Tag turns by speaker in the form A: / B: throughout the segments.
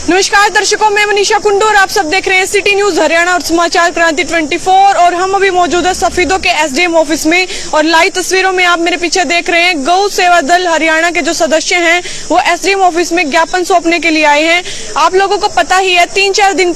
A: नमस्कार दर्शकों, मैं मनीषा कुंडू और आप सब देख रहे हैं सिटी न्यूज हरियाणा और समाचार क्रांति 24। और हम अभी मौजूद है सफीदों के एसडीएम ऑफिस में और लाइव तस्वीरों में आप मेरे पीछे देख रहे हैं गौ सेवा दल हरियाणा के जो सदस्य हैं वो एसडीएम ऑफिस में ज्ञापन सौंपने के लिए आए हैं। आप लोगों को पता ही है 3-4 दिन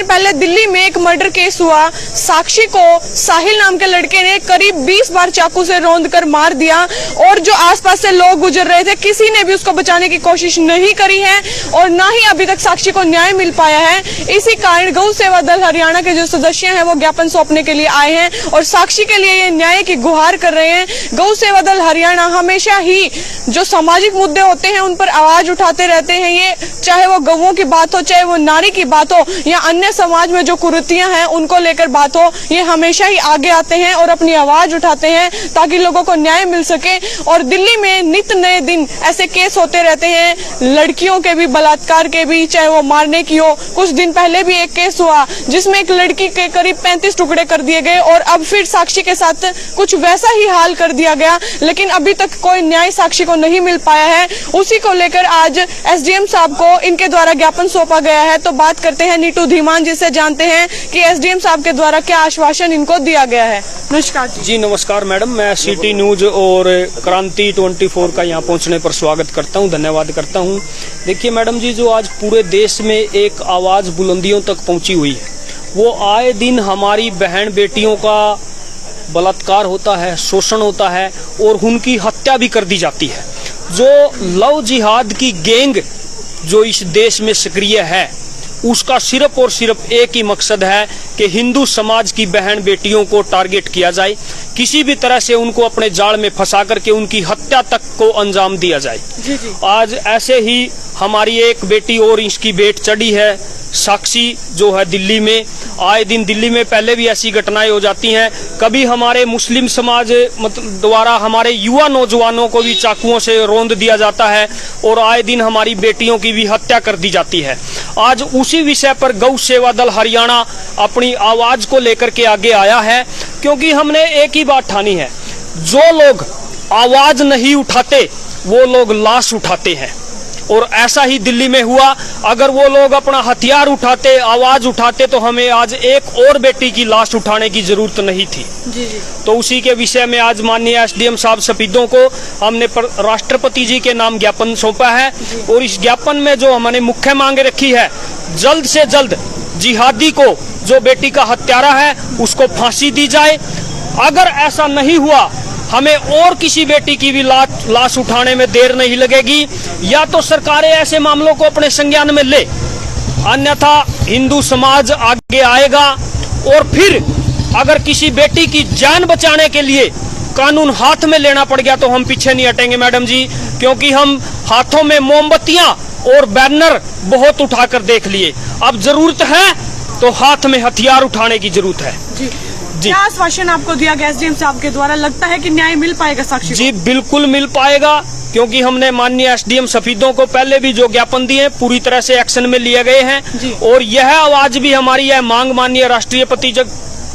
A: पहले दिल्ली में एक मर्डर केस हुआ। साक्षी को साहिल नाम के लड़के ने करीब 20 बार चाकू से रौंद कर मार दिया और जो आसपास से लोग गुजर रहे थे किसी ने भी उसको बचाने की कोशिश नहीं करी है और ना ही अभी तक साक्षी को न्याय मिल पाया है। इसी कारण गौ सेवा दल हरियाणा के जो सदस्य हैं वो ज्ञापन सौंपने के लिए आए हैं और साक्षी के लिए ये न्याय की गुहार कर रहे हैं। गौ सेवा दल हरियाणा हमेशा ही जो सामाजिक मुद्दे होते हैं उन पर आवाज उठाते रहते हैं। ये चाहे वो गौओं की बात हो, चाहे वो नारी की बात हो या अन्य समाज में जो कुरीतियां हैं उनको लेकर बात हो, ये हमेशा ही आगे आते हैं और अपनी आवाज उठाते हैं ताकि लोगों को न्याय मिल सके। और दिल्ली में नित नए दिन ऐसे केस होते रहते हैं, लड़कियों के भी, बलात्कार के भी, चाहे वो मारने की हो। कुछ दिन पहले भी एक केस हुआ जिसमें एक लड़की के करीब 35 टुकड़े कर दिए गए और अब फिर साक्षी के साथ कुछ वैसा ही हाल कर दिया गया, लेकिन अभी तक कोई न्याय साक्षी को नहीं मिल पाया है। उसी को लेकर आज एसडीएम साहब को इनके द्वारा ज्ञापन सौंपा गया है। तो बात करते हैं नीटू धीमान जी से, जानते हैं कि एसडीएम साहब के द्वारा क्या आश्वासन इनको दिया गया है। नमस्कार जी।
B: नमस्कार मैडम, मैं सिटी न्यूज और क्रांति 24 का यहाँ पहुँचने पर स्वागत करता हूँ, धन्यवाद करता हूँ। देखिए मैडम जी, जो आज पूरे देश में एक आवाज बुलंदियों तक पहुँची हुई है, वो आए दिन हमारी बहन बेटियों का बलात्कार होता है, शोषण होता है और उनकी हत्या भी कर दी जाती है। जो लव जिहाद की गैंग जो इस देश में सक्रिय है उसका सिर्फ और सिर्फ एक ही मकसद है कि हिंदू समाज की बहन बेटियों को टारगेट किया जाए, किसी भी तरह से उनको अपने जाल में फंसा करके उनकी हत्या तक को अंजाम दिया जाए। जी। आज ऐसे ही हमारी एक बेटी और इसकी भेंट चढ़ी है, साक्षी जो है दिल्ली में। आए दिन दिल्ली में पहले भी ऐसी घटनाएं हो जाती हैं। कभी हमारे मुस्लिम समाज द्वारा हमारे युवा नौजवानों को भी चाकुओं से रौंद दिया जाता है और आए दिन हमारी बेटियों की भी हत्या कर दी जाती है। आज उसी विषय पर गौ सेवा दल हरियाणा अपनी आवाज को लेकर के आगे आया है, क्योंकि हमने एक ही बात ठानी है, जो लोग आवाज नहीं उठाते वो लोग लाश उठाते हैं। और ऐसा ही दिल्ली में हुआ। अगर वो लोग अपना हथियार उठाते, आवाज उठाते, तो हमें आज एक और बेटी की लाश उठाने की जरूरत नहीं थी। जी। तो उसी के विषय में आज माननीय एसडीएम साहब सफीदों को हमने राष्ट्रपति जी के नाम ज्ञापन सौंपा है और इस ज्ञापन में जो हमने मुख्य मांगे रखी है, जल्द से जल्द जिहादी को, जो बेटी का हत्यारा है, उसको फांसी दी जाए। अगर ऐसा नहीं हुआ, हमें और किसी बेटी की भी लाश उठाने में देर नहीं लगेगी। या तो सरकारें ऐसे मामलों को अपने संज्ञान में ले, अन्यथा हिंदू समाज आगे आएगा। और फिर अगर किसी बेटी की जान बचाने के लिए कानून हाथ में लेना पड़ गया तो हम पीछे नहीं हटेंगे मैडम जी, क्योंकि हम हाथों में मोमबत्तियां और बैनर बहुत उठाकर देख लिए। अब जरूरत है तो हाथ में हथियार उठाने की जरूरत है। जी।
A: क्या आश्वासन आपको दिया गया एसडीएम साहब के द्वारा? लगता है कि न्याय मिल पाएगा साक्षी को?
B: जी बिल्कुल मिल पाएगा, क्योंकि हमने माननीय एसडीएम सफीदों को पहले भी जो ज्ञापन दिए पूरी तरह से एक्शन में लिए गए हैं और यह आवाज भी हमारी यह मांग माननीय राष्ट्रपति तक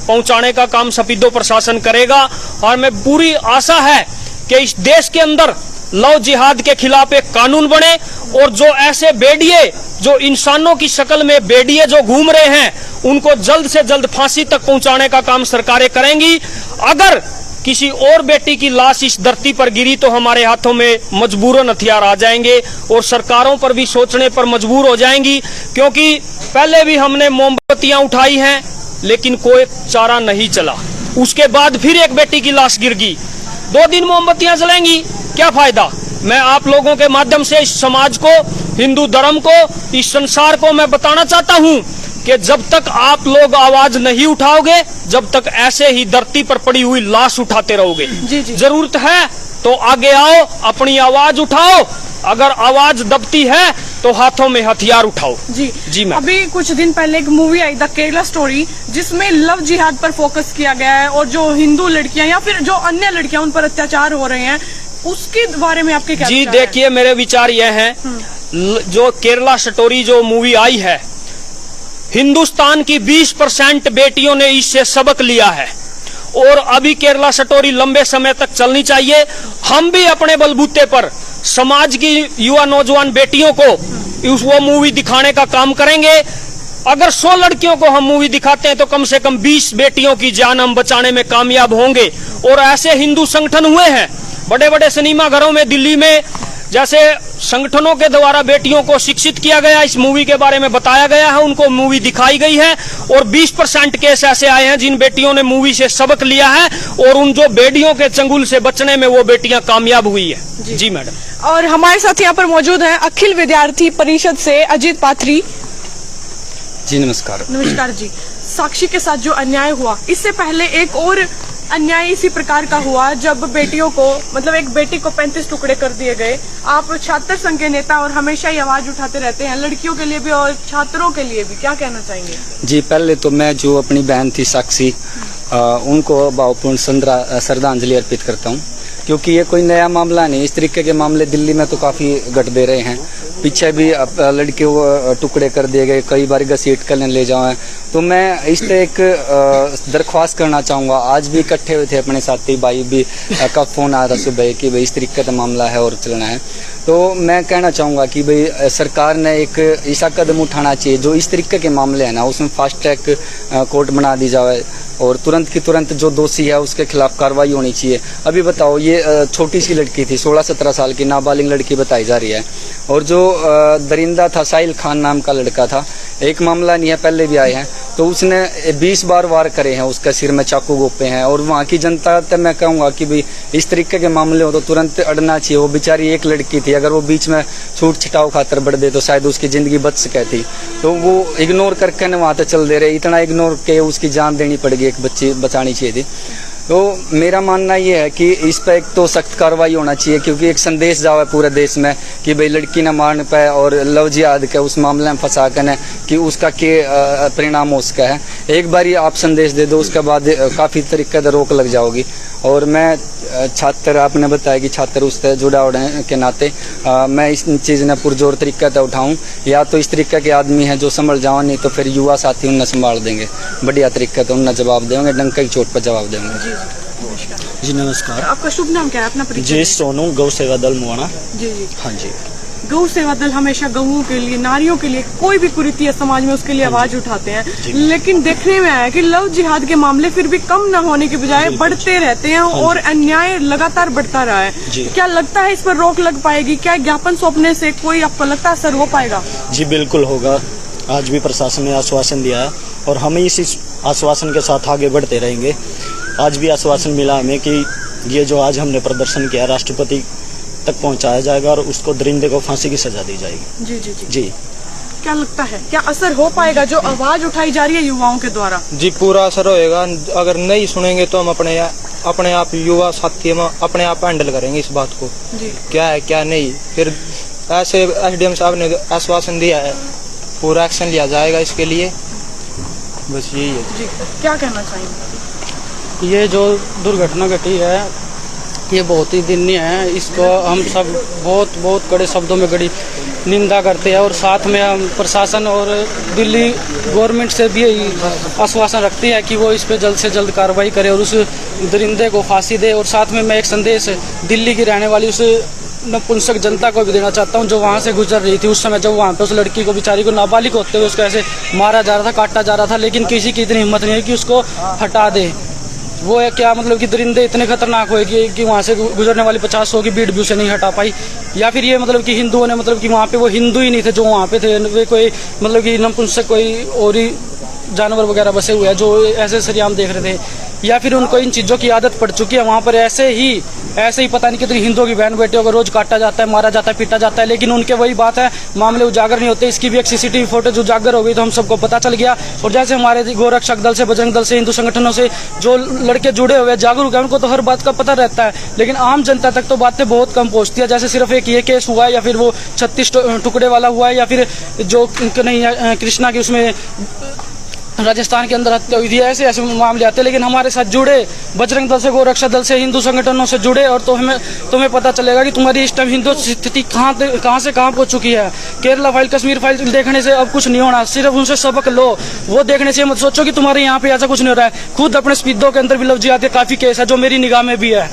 B: पहुंचाने का काम सफीदों प्रशासन करेगा। और मैं पूरी आशा है कि इस देश के अंदर लव जिहाद के खिलाफ एक कानून बने और जो ऐसे बेड़िए, जो इंसानों की शक्ल में बेड़िए जो घूम रहे हैं, उनको जल्द से जल्द फांसी तक पहुंचाने का काम सरकारें करेंगी। अगर किसी और बेटी की लाश इस धरती पर गिरी तो हमारे हाथों में मजबूरन हथियार आ जाएंगे और सरकारों पर भी सोचने पर मजबूर हो जाएंगी, क्योंकि पहले भी हमने मोमबत्तियां उठाई हैं लेकिन कोई चारा नहीं चला। उसके बाद फिर एक बेटी की लाश गिर गई, 2 दिन मोमबत्तियां जलेंगी, क्या फायदा? मैं आप लोगों के माध्यम से इस समाज को, हिंदू धर्म को, इस संसार को मैं बताना चाहता हूं कि जब तक आप लोग आवाज नहीं उठाओगे, जब तक ऐसे ही धरती पर पड़ी हुई लाश उठाते रहोगे। जी। जरूरत है तो आगे आओ, अपनी आवाज उठाओ। अगर आवाज दबती है तो हाथों में हथियार उठाओ। जी मैम।
A: अभी कुछ दिन पहले एक movie I the Kerala story, जिसमें लव जिहाद पर फोकस किया गया है और जो हिंदू लड़कियां या फिर जो अन्य लड़कियां उन पर अत्याचार हो रहे हैं, उसके बारे में आपके क्या? जी
B: देखिए, मेरे विचार यह हैं, जो केरला स्टोरी जो मूवी आई है, हिंदुस्तान की 20% बेटियों ने इससे सबक लिया है और अभी केरला स्टोरी लंबे समय तक चलनी चाहिए। हम भी अपने बलबूते पर समाज की युवा नौजवान बेटियों को वो मूवी दिखाने का काम करेंगे। अगर 100 लड़कियों को हम मूवी दिखाते हैं तो कम से कम 20 बेटियों की जान हम बचाने में कामयाब होंगे। और ऐसे हिंदू संगठन हुए हैं बड़े बड़े सिनेमा घरों में, दिल्ली में, जैसे संगठनों के द्वारा बेटियों को शिक्षित किया गया, इस मूवी के बारे में बताया गया है, उनको मूवी दिखाई गई है और 20% केस ऐसे आए हैं जिन बेटियों ने मूवी से सबक लिया है और उन जो बेटियों के चंगुल से बचने में वो बेटियां कामयाब हुई है। जी मैडम।
A: और हमारे साथ यहाँ पर मौजूद हैं अखिल विद्यार्थी परिषद से अजीत पात्री
C: जी। नमस्कार।
A: नमस्कार जी। साक्षी के साथ जो अन्याय हुआ, इससे पहले एक और अन्याय इसी प्रकार का हुआ जब बेटियों को, मतलब एक बेटी को 35 टुकड़े कर दिए गए। आप छात्र संघ के नेता और हमेशा ही आवाज उठाते रहते हैं लड़कियों के लिए भी और छात्रों के लिए भी, क्या कहना चाहेंगे?
C: जी, पहले तो मैं जो अपनी बहन थी साक्षी, उनको भावपूर्ण श्रद्धांजलि अर्पित करता हूँ, क्योंकि ये कोई नया मामला नहीं। इस तरीके के मामले दिल्ली में तो काफ़ी घट दे रहे हैं। पीछे भी लड़के को टुकड़े कर दिए गए, कई बार घसीट कर ले जाए। तो मैं इस तरह एक दरख्वास्त करना चाहूँगा। आज भी इकट्ठे हुए थे अपने साथी भाई भी का फ़ोन आया था सुबह कि भाई इस तरीके का मामला है और चलना है। तो मैं कहना चाहूँगा कि भाई सरकार ने एक ऐसा कदम उठाना चाहिए जो इस तरीके के मामले हैं ना, उसमें फास्ट ट्रैक कोर्ट बना दी जाए और तुरंत की तुरंत जो दोषी है उसके खिलाफ कार्रवाई होनी चाहिए। अभी बताओ, ये छोटी सी लड़की थी, 16-17 साल की नाबालिग लड़की बताई जा रही है। और जो दरिंदा था, साहिल खान नाम का लड़का था, एक मामला नहीं है, पहले भी आए हैं, तो उसने 20 बार वार करे हैं, उसके सिर में चाकू घोंपे हैं। और वहाँ की जनता तो मैं कहूँगा कि भाई इस तरीके के मामले हो तो तुरंत अड़ना चाहिए। वो बेचारी एक लड़की थी, अगर वो बीच में छूट छिटाव खातर बढ़ दे तो शायद उसकी ज़िंदगी बच सके थी। तो वो इग्नोर करके न वहाँ तक चल दे रहे, इतना इग्नोर के उसकी जान देनी पड़ेगी, एक बच्ची बचानी चाहिए थी। तो मेरा मानना ये है कि इस पर एक तो सख्त कार्रवाई होना चाहिए, क्योंकि एक संदेश जावे पूरे देश में कि भाई लड़की ना मारने पाए और लव जिहाद के उस मामले में फंसा कर कि उसका क्या परिणाम हो सका है। एक बार ही आप संदेश दे दो, उसके बाद काफ़ी तरीके से रोक लग जाओगी। और मैं छात्र, आपने बताया कि छात्र उससे जुड़ा होने के नाते मैं इस चीज़ ने पुरजोर तरीके से उठाऊँ, या तो इस तरीके के आदमी हैं जो संभल जाओ, नहीं तो फिर युवा साथी उन्हें संभाल देंगे, बढ़िया तरीके से उन्हें जवाब देंगे, डंका की चोट पर जवाब देंगे।
D: जी नमस्कार।
A: आपका शुभ नाम क्या है? अपना परिचय।
D: जी सोनू, गौ सेवा दल मुआना।
A: जी जी।
D: हाँ जी।
A: गौ सेवा दल हमेशा गौओं के लिए, नारियों के लिए, कोई भी कुरीति है समाज में उसके लिए आवाज उठाते हैं। लेकिन देखने में आया कि लव जिहाद के मामले फिर भी कम न होने के बजाय बढ़ते रहते हैं और अन्याय लगातार बढ़ता रहा है। क्या लगता है इस पर रोक लग पाएगी? क्या ज्ञापन सौंपने से कोई आपको लगता है असर हो पाएगा?
D: जी बिल्कुल होगा। आज भी प्रशासन ने आश्वासन दिया है और हम इस आश्वासन के साथ आगे बढ़ते रहेंगे। आज भी आश्वासन मिला हमें कि ये जो आज हमने प्रदर्शन किया राष्ट्रपति तक पहुंचाया जाएगा और उसको दरिंदे को फांसी की सजा दी जाएगी।
A: जी जी जी।
D: जी
A: क्या लगता है, क्या असर हो पाएगा जो आवाज उठाई जा रही है युवाओं के द्वारा?
E: जी पूरा असर होएगा। अगर नहीं सुनेंगे तो हम अपने आप युवा साथी हम अपने आप हैंडल करेंगे इस बात को।
A: जी।
E: क्या है क्या नहीं, फिर ऐसे एसडीएम साहब ने आश्वासन दिया है, पूरा एक्शन लिया जाएगा इसके लिए, बस यही है।
A: जी, क्या कहना चाहेंगे?
F: ये जो दुर्घटना घटी है ये बहुत ही दयनीय है। इसको हम सब बहुत बहुत कड़े शब्दों में कड़ी निंदा करते हैं और साथ में हम प्रशासन और दिल्ली गवर्नमेंट से भी आश्वासन रखते हैं कि वो इस पे जल्द से जल्द कार्रवाई करे और उस दरिंदे को फांसी दे। और साथ में मैं एक संदेश दिल्ली की रहने वाली उस नपुंसक जनता को भी देना चाहता हूँ जो वहाँ से गुजर रही थी उस समय, जब वहाँ पे उस लड़की को, बेचारी को, नाबालिग होते हुए उसको ऐसे मारा जा रहा था, काटा जा रहा था, लेकिन किसी की इतनी हिम्मत नहीं है कि उसको हटा दे। वो है क्या मतलब कि दरिंदे इतने खतरनाक हुए कि वहाँ से गुजरने वाली 50 की भीड़ भी उसे नहीं हटा पाई। या फिर ये मतलब कि हिंदुओं ने, मतलब कि वहाँ पे वो हिंदू ही नहीं थे जो वहाँ पे थे, वे कोई मतलब कि नपुंसक कोई और ही जानवर वगैरह बसे हुए हैं जो ऐसे सरेआम देख रहे थे, या फिर उनको इन चीज़ों की आदत पड़ चुकी है। वहाँ पर ऐसे ही पता नहीं कितनी हिंदुओं की बहन बेटियों को रोज काटा जाता है, मारा जाता है, पीटा जाता है, लेकिन उनके वही बात है, मामले उजागर नहीं होते। इसकी भी एक सीसीटीवी फुटेज उजागर हो गई तो हम सबको पता चल गया। और जैसे हमारे गोरक्षक दल से, बजरंग दल से, हिंदू संगठनों से जो लड़के जुड़े हुए जागरूक है, उनको तो हर बात का पता रहता है, लेकिन आम जनता तक तो बातें बहुत कम पहुँचती है। जैसे सिर्फ एक ये केस हुआ है, या फिर वो 36 टुकड़े वाला हुआ है, या फिर जो नहीं कृष्णा की उसमें राजस्थान के अंदर हत्या हुई थी, ऐसे ऐसे मामले आते हैं। लेकिन हमारे साथ जुड़े, बजरंग दल से, गोरक्षा दल से, हिंदू संगठनों से जुड़े, और तो तुम्हें पता चलेगा कि तुम्हारी इस टाइम हिंदू स्थिति कहाँ से कहाँ पहुंच चुकी है। केरला फाइल, कश्मीर फाइल देखने से अब कुछ नहीं होना, सिर्फ उनसे सबक लो। वो देखने से मत सोचो कि तुम्हारे यहाँ पे ऐसा कुछ नहीं हो रहा है। खुद अपने स्पीडों के अंदर भी लव जिहाद के काफी केस है, जो मेरी निगाह में भी है,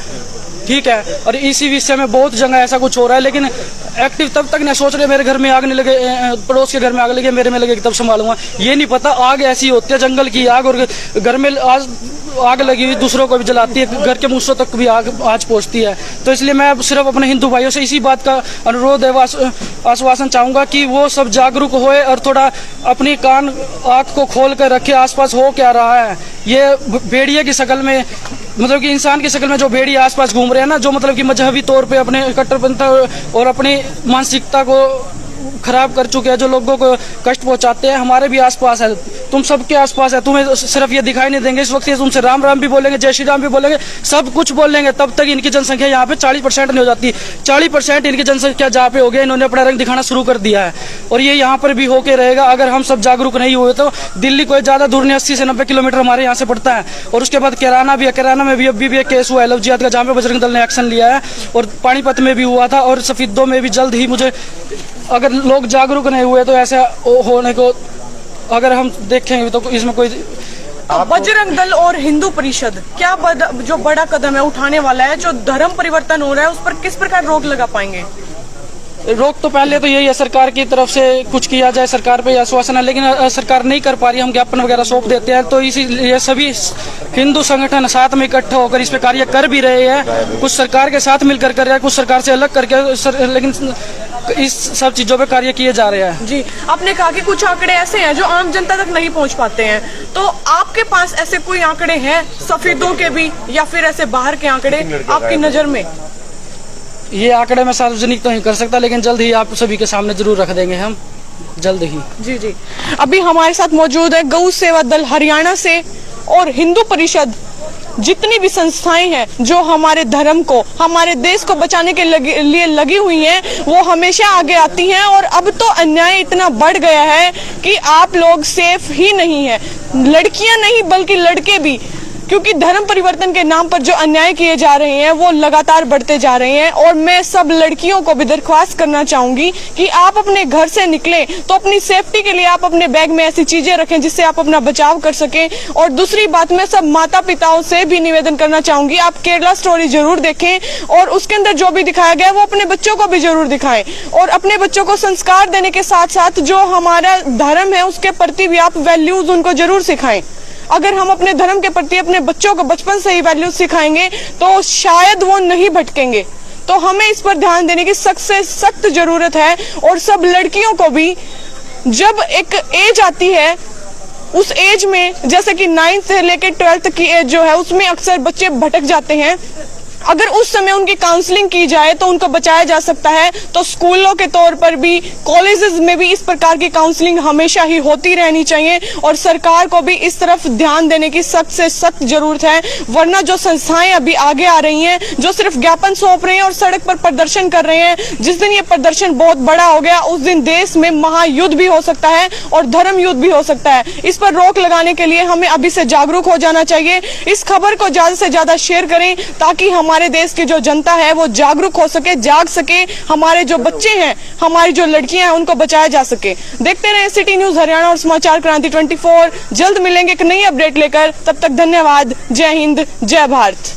F: ठीक है। और इसी विषय में बहुत जगह ऐसा कुछ हो रहा है, लेकिन एक्टिव तब तक नहीं सोच रहे मेरे घर में आग नहीं लगे, पड़ोस के घर में आग लगे, मेरे में लगे तब संभालूंगा। ये नहीं पता आग ऐसी होती है, जंगल की आग, और घर में आज आग लगी हुई दूसरों को भी जलाती है, घर के मुझसे तक भी आग आज पहुंचती है। तो इसलिए मैं सिर्फ अपने हिंदू भाइयों से इसी बात का अनुरोध है, आश्वासन चाहूंगा कि वो सब जागरूक होए और थोड़ा अपनी कान आँख को खोल कर रखे, आसपास हो क्या रहा है। ये भेड़िए की शक्ल में, मतलब कि इंसान की शक्ल में जो भेड़िए आसपास घूम रहे हैं ना, जो मतलब कि मजहबी तौर पे अपने कट्टरपंथ और अपनी मानसिकता को खराब कर चुके हैं, जो लोगों को कष्ट पहुंचाते हैं, हमारे भी आसपास है, तुम सबके आसपास है। तुम्हें सिर्फ ये दिखाई नहीं देंगे, इस वक्त ये तुमसे राम राम भी बोलेंगे, जय श्री राम भी बोलेंगे, सब कुछ बोलेंगे, तब तक इनकी जनसंख्या यहाँ पे 40% नहीं हो जाती। 40% इनकी जनसंख्या जहाँ पे हो गया, इन्होंने अपना रंग दिखाना शुरू कर दिया है, और ये यहाँ पर भी होके रहेगा अगर हम सब जागरूक नहीं हुए तो। दिल्ली कोई ज्यादा दूर नहीं, 80 से 90 किलोमीटर हमारे यहाँ से पड़ता है। और उसके बाद कैराना भी है, कैराना में भी अभी भी एक केस हुआ है लव जिहाद का, जहाँ पे बजरंग दल ने एक्शन लिया है, और पानीपत में भी हुआ था, और सफीदों में भी जल्द ही मुझे, अगर लोग जागरूक नहीं हुए तो ऐसा होने को अगर हम देखेंगे तो इसमें कोई।
A: तो बजरंग दल और हिंदू परिषद क्या जो बड़ा कदम है उठाने वाला है, जो धर्म परिवर्तन हो रहा है, उस पर किस प्रकार रोक लगा पाएंगे?
F: रोक तो पहले तो यही है, सरकार की तरफ से कुछ किया जाए, सरकार पे आश्वासन है, लेकिन सरकार नहीं कर पा रही। हम ज्ञापन वगैरह सौंप देते हैं, तो इसीलिए सभी हिंदू संगठन साथ में इकट्ठे होकर इस पे कार्य कर भी रहे हैं। कुछ सरकार के साथ मिलकर कर रहे हैं, कुछ सरकार से अलग करके, लेकिन इस सब चीजों पे कार्य किए जा रहे हैं।
A: जी, आपने कहा कि कुछ आंकड़े ऐसे हैं जो आम जनता तक नहीं पहुंच पाते हैं, तो आपके पास ऐसे कोई आंकड़े हैं सफेदों के भी, या फिर ऐसे बाहर के आंकड़े आपकी नजर में?
F: ये आंकड़े मैं सार्वजनिक तो नहीं कर सकता, लेकिन जल्द ही आप सभी के सामने जरूर रख देंगे हम, जल्द ही।
A: जी जी, अभी हमारे साथ मौजूद है गौ सेवा दल हरियाणा से और हिंदू परिषद, जितनी भी संस्थाएं हैं जो हमारे धर्म को, हमारे देश को बचाने के लिए लगी हुई हैं, वो हमेशा आगे आती हैं। और अब तो अन्याय इतना बढ़ गया है कि आप लोग सेफ ही नहीं है, लड़कियां नहीं बल्कि लड़के भी, क्योंकि धर्म परिवर्तन के नाम पर जो अन्याय किए जा रहे हैं वो लगातार बढ़ते जा रहे हैं। और मैं सब लड़कियों को भी दरख्वास्त करना चाहूंगी कि आप अपने घर से निकलें तो अपनी सेफ्टी के लिए आप अपने बैग में ऐसी चीजें रखें जिससे आप अपना बचाव कर सकें। और दूसरी बात, मैं सब माता पिताओं से भी निवेदन करना चाहूंगी, आप केरला स्टोरी जरूर देखें और उसके अंदर जो भी दिखाया गया वो अपने बच्चों को भी जरूर दिखाएं, और अपने बच्चों को संस्कार देने के साथ साथ जो हमारा धर्म है उसके प्रति भी आप वैल्यूज उनको जरूर सिखाएं। अगर हम अपने धर्म के प्रति अपने बच्चों को बचपन से ही वैल्यूज सिखाएंगे तो शायद वो नहीं भटकेंगे। तो हमें इस पर ध्यान देने की सख्त से सख्त जरूरत है। और सब लड़कियों को भी, जब एक एज आती है, उस एज में जैसे कि 9th से लेकर 12th की एज जो है उसमें अक्सर बच्चे भटक जाते हैं, अगर उस समय उनकी काउंसलिंग की जाए तो उनको बचाया जा सकता है। तो स्कूलों के तौर पर भी, कॉलेजेस में भी इस प्रकार की काउंसलिंग हमेशा ही होती रहनी चाहिए, और सरकार को भी इस तरफ ध्यान देने की सख्त से सख्त जरूरत है। वरना जो संस्थाएं अभी आगे आ रही हैं, जो सिर्फ ज्ञापन सौंप रहे हैं और सड़क पर प्रदर्शन कर रहे हैं, जिस दिन ये प्रदर्शन बहुत बड़ा हो गया उस दिन देश में महायुद्ध भी हो सकता है और धर्म युद्ध भी हो सकता है। इस पर रोक लगाने के लिए हमें अभी से जागरूक हो जाना चाहिए। इस खबर को ज्यादा से ज्यादा शेयर करें ताकि हमारे देश की जो जनता है वो जागरूक हो सके, जाग सके, हमारे जो बच्चे हैं, हमारी जो लड़कियां हैं उनको बचाया जा सके। देखते रहे सिटी न्यूज हरियाणा और समाचार क्रांति 24। जल्द मिलेंगे एक नई अपडेट लेकर, तब तक धन्यवाद। जय हिंद, जय भारत।